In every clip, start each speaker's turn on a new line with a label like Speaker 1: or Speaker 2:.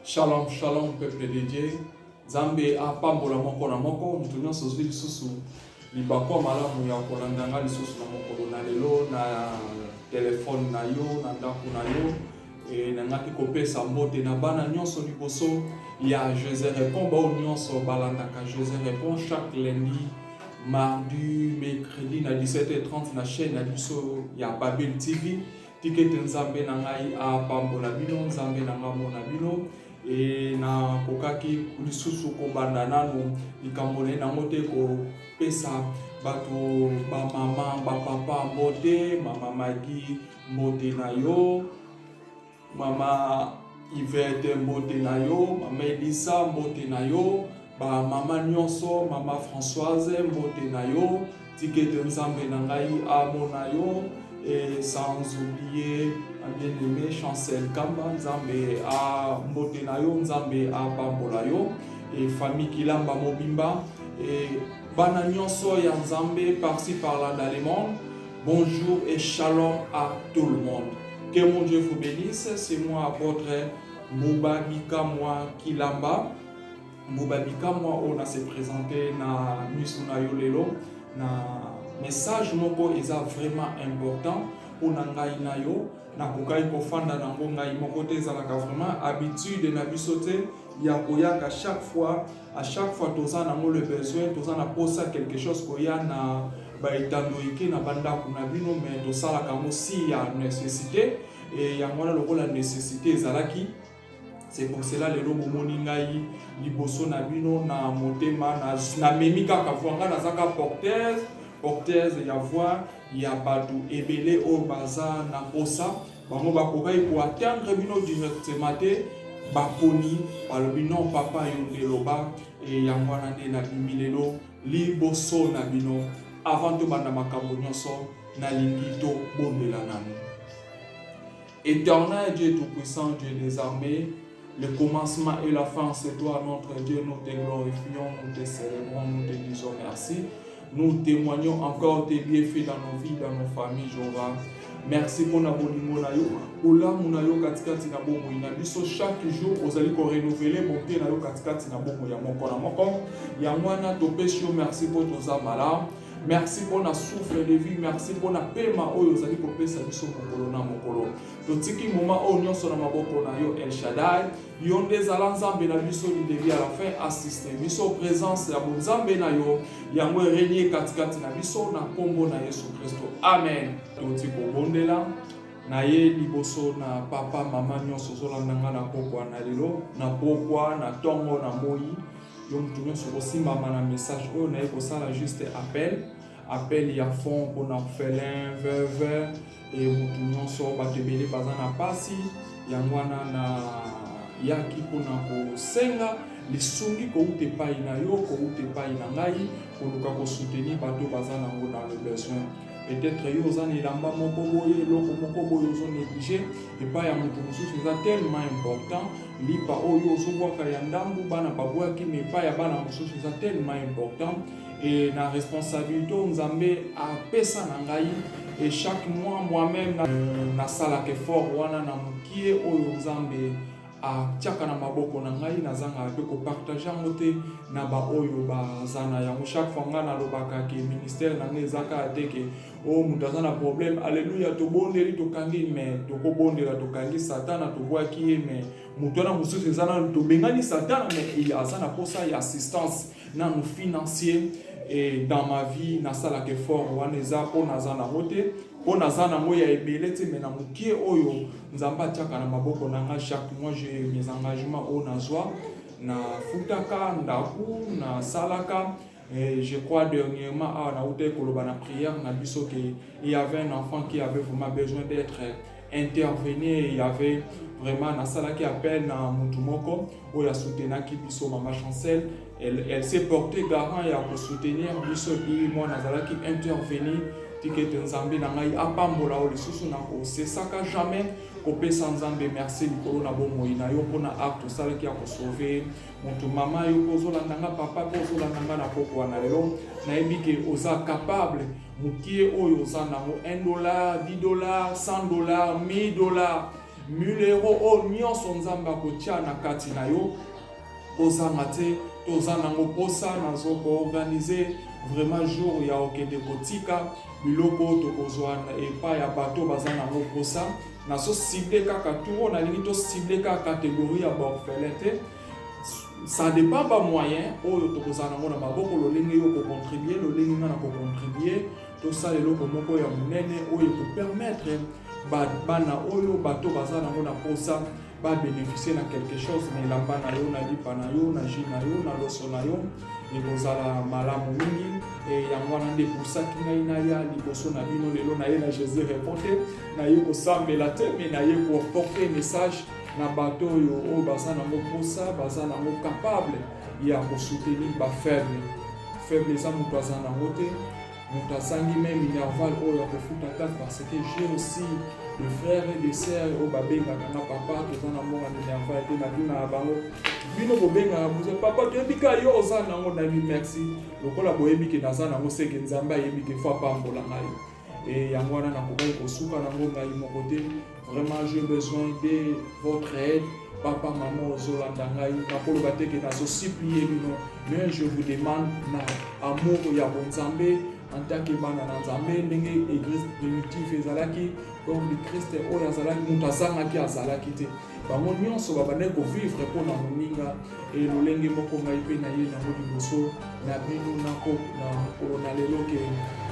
Speaker 1: Shalom, shalom, peuple de Dieu. Zambe apambola moko na moko, mutu nyonso ozwi lisusu libakwa malamu ya kolandanga lisusu na mokolo na lelo na telefone na yo, na ndako na yo. Nangaki kopesa mbote na bana nyonso liboso ya Je réponds bao nyonso balandaka Je réponds chaque lundi, mardi, mercredi na 17h30 na chaîne na biso ya Babel TV. Tikete nzambe na ngai apambola bino, nzambe na ngai mona bino. Na kokaki lisusu kobanda nanu likambo na nango te kopesa bato bamama bapapa mbote, mama Magi mbote na yo, mama Yvette mbote na yo, mama Elisa mbote na yo, mama nyonso, mama Françoise mbote na yo. Tikete nzambe na ngai amona yo. Et sans oublier bien-aimé Chancel Kamba, Nzambe a Mbotenayo, Nzambe a Pambolayo, et famille Kilamba Mobimba, et bana nyonso ya Nzambe par-ci par-là dans le monde. Bonjour et shalom à tout le monde. Que mon Dieu vous bénisse. C'est moi, votre Mouba Bika moi Kilamba. Mouba Bika moi on a se présenté na Misunayo Lelo na message moko eza vraiment important pour ngai na yo na kokai kofanda nango ngai moko te ezalaka vraiment habitude na biso te ya koyaka à chaque fois toza nango le besoin toza na posa quelque chose koya na baetandoike na bandako na bino mais tosalaka ngo si ya nécessité et yango wana lokola nécessité ezalaki. C'est pour cela lelo bomoni ngai liboso na bino na motema na memi kaka vuanga nazaka porteuse ya voix ya bato ebele o baza na posa bango bakokai ko atteindre bino directement te baponi balobi non papa yo ndeloba e yango wana nde na bimi lelo liboso na bino avant to banda makambo nyonso nalingi to bondela nanu. Éternel Dieu tout-puissant, Dieu des armées, le commencement et la fin, c'est toi notre Dieu, nous te glorifions, nous te célébrons, nous te disons merci. Nous témoignons encore tes bienfaits dans nos vies, dans nos familles, Jéhovah. Merci pour la bolingo na yo. Ola muna yo katikati na bomo ina biso chaque jour ozali ko renouveler bonté na yo katikati na bomo ya moko na moko. Ya mwana topesi yo merci pour toza mala. Merci pour na souffle de vie, merci pour na pema oyo ozali ko pesa biso mokolo na mokolo. Totiki moment o nyonso na maboko na yo El Shaddai. Yonde zala nzambe na biso du début à la fin assister biso présence ya bonzambe na yo yango régner katikati na biso na kombo na Yesu Kristo. Amen. Totiko bondela na ye liboso na papa mama nyonso zolanda nga na pokwa na lelo na pokwa na tongo na moi yo mutu nyonso kosimbama na message oyo na ye kosala juste appel ya fond mpona orphelin veuve e mutu nyonso bato ebele baza na pasi yango wana na yaki mpona kosenga lisungi kouta epai na yo kouta epai na ngai koluka kosoutenir bato baza nango dans le besoin. Peut-être yo oza na elamba moko boye eloko moko boye ozo néglige epai ya moto mosusu eza tellement important. Lipa oyo ozobwaka ya ndambu bana babwaki me epai ya bana mosusu eza tellement important. Et na responsabilité nzambe apesa na ngai et chaque mois moi-même nasalaka effort wana na mokie oyo nzambe atiaka na maboko na ngai nazanga pe kopartage yango te na baoyo baza na yango. Chaque fois nga nalobaka ke ministère na ngai ezaka te ke o mutu aza na problème alleluya tobondeli tokangi mais tokobondela tokangi satana tobwaki ye mais mutu wana mosusu eza na tobengani satana mais aza na posa ya assistance nanu financier. Et dans ma vie nasalaka effort wana eza mpo naza nango te mpo naza nango ya ebele te me na mokie oyo nzambe atiaka na maboko na nga. Chaque mois j'ai mes engagements oyo nazwa na futaka ndaku nasalaka. Et je crois dernièrement nauta koloba na prière na biso que il y avait un enfant qui avait vraiment besoin d'être intervenu. Il y avait vraiment nasalaki appel na mutu moko oyo asoutenaki biso mama Chancel. Elle s'est portée garant ya ko soutenir biso puis moi nazalaki intervenir tikete nzambe na ngai apambola o lisusu na ko sesaka jamais kopesa nzambe merci likolo na bomoi na yo mpona acte osalaki ya kosauve moto mama yo kozolanda nga papa po ozolanda nga na pokwa na lelo nayebi ke oza capable mokie oyo oza nango $1 $10 $100 $1000 mulero o nyonso nzambe akotia na kati na yo kozanga te toza nango posa nazo koorganize vraiment jour ya okende kotika biloko tokozwa epai ya bato baza nango posa nazo cible kaka turo nalingi to cible kaka catégorie ya baorphelin te. Ça dépend ba moyen oyo tokozala nango na maboko lolenge yo kocontribuer lolenge nga na kocontribuer tosala eloko moko ya monene oyo ekopermettre bana oyo bato baza nango na posa bénéficier na quelque chose na elamba na yo na lipa na yo na jus na yo na loso na yo ekozala malamu mingi yango wana nde pusaki ngai naya liboso na bino lelo na ye na Jésus reporte na ye kosambela te me na ye koporter message na bato oyo oyo baza nango posa baza nango capable ya kosoutenir faible eza moto aza nango te moto azangi même minerval oyo ya kofuta kaka parce que j'ai aussi de frères et de sœurs oyo babengaka na papa toza na mbonga minerval te na bino na bango bino bobengaka boze papa toyebi ka yo oza nango nabi merci lokola boyebi ke naza nango seke nzambe ayebi ke fo apambola ngai yango wana nakokai kosuka nango ngai moko te. Vraiment, j'ai besoin de votre aide. Papa, maman, ozolanda ngai nakoloba te ke nazo supplier bino mais je vous demande na amour ya bonzambe en tant que bana na nzambe ndenge église primitive ezalaki comme le Christ oyo azalaki moto azangaki azalaki te bango nyonso babandaki kovivre mpona moninga lolenge moko ngai mpe na ye nango liboso na bino na lelo ke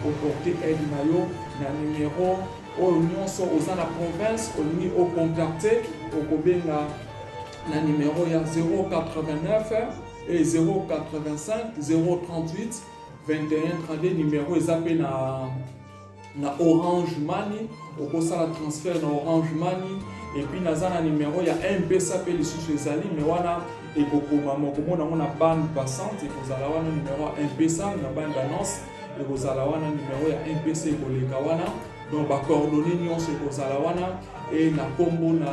Speaker 1: oporte aide na yo na numero oyo nyonso oza na province olingi ocontacte okobenga na numéro ya 089 et 085 038 21 32 numéro ezape na Orange Money okosala transfert na Orange Money et puis naza na numéro ya M-Pesa pe lisusu ezali mais wana ekokoma mokomona ngo na bande passante ekozala wana numéro ya M-Pesa na bande d'annonce ekozala wana numéro ya M-Pesa ekoleka wana donc ba coordonnées nyonso ekozala wana et na kombo na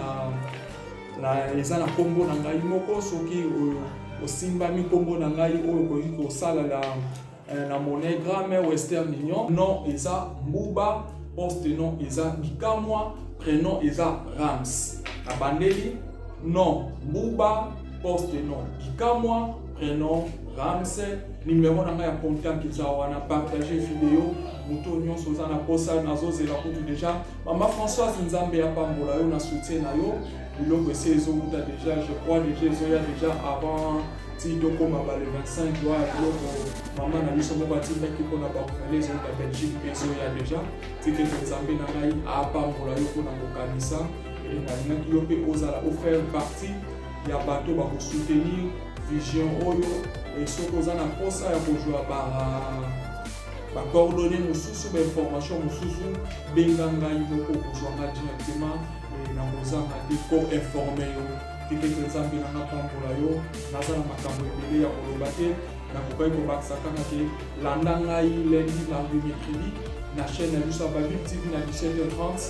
Speaker 1: eza na kombo na ngai moko soki osimbami kombo na ngai oyo koki kosala na MoneyGram Western Union non eza Mbuba poste non eza Bikamwa prénom eza Rams na bandeli non Mbuba poste non Bikamwa prénom Rams numéro na ngai ya contact eza wana partager vidéo moto nyonso oza na posa nazozela kutu déjà mama Françoise Nzambe apambola yo na soutien na yo biloko esi ezouta déjà je crois déjà ezoya déjà avant ti tokoma le 25 doa biloko mama na biso moko atindaki mpona baorphelin ezouta Belgique mpe ezoya déjà tikeke Nzambe na ngai apambola yo mpona kokanisa nalingaki yo mpe ozala ofaire partie ya bato bakosoutenir vision oyo soki oza na posa ya kozwa bacoordonnées mosusu bainformation mosusu benga ngai moko kozwanga directement na kozanga te ko informe yo tikeke Nzambe nanga pambola yo naza na makambo ebele ya koloba te nakokai kobakisa kaka ke landa ngai lundi mardi mercredi na chaîne ya biso ya Babib TV na 17h30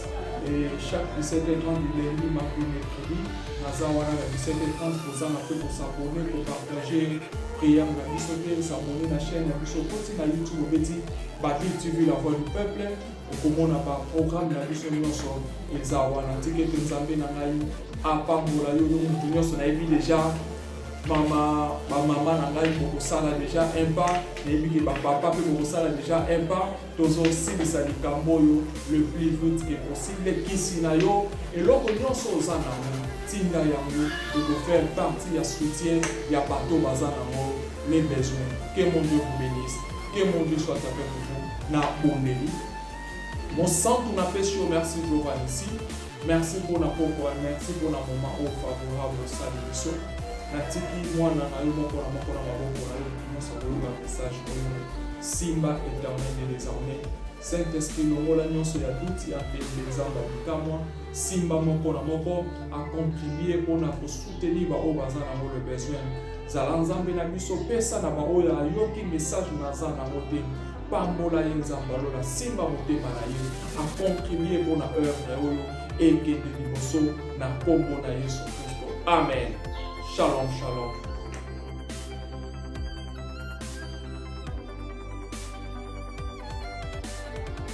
Speaker 1: et chaque 17h30 du lundi mardi mercredi naza wana na 17h30 kozanga mpe kosabone kopartage prière na biso te sabone na chaîne ya biso koti na YouTube obeti Babib TV la voix du peuple okomona baprogramme na biso nyonso eza wana tikeke Nzambe na ngai apambola yo motu nyonso nayebi déjà bamama na ngai bokosala déjà un pas nayebi ke bapapa mpe bokosala déjà un pas tozosilisa likambo oyo le plus vite que possible kisi na yo eloko nyonso oza nango tinda yango ekofaire partie ya soutien ya bato baza nango les besoins. Que mon Dieu vous bénisse, que mon Dieu soit avec vous na bondeli. Mon sang tout n'a fait sur merci Jéhovah ici. Merci pour la pauvre, merci pour le moment favorable au salut. Natiki mwana na yo moko na maboko na yo nyonso koyoka message oyo simba éternel désormais Saint-Esprit longola nyonso ya doute ya pembe nzamba bikamwa simba moko na moko a contribuer mpona kosoutenir baoyo baza nango le besoin zala nzambe na biso pesa na baoyo ayoki message naza nango te pambola ye nzamba lola simba motema na ye a contribuer mpona œuvre oyo ekende liboso na kombo na Yesu Kristo. Amen. Shalom, shalom.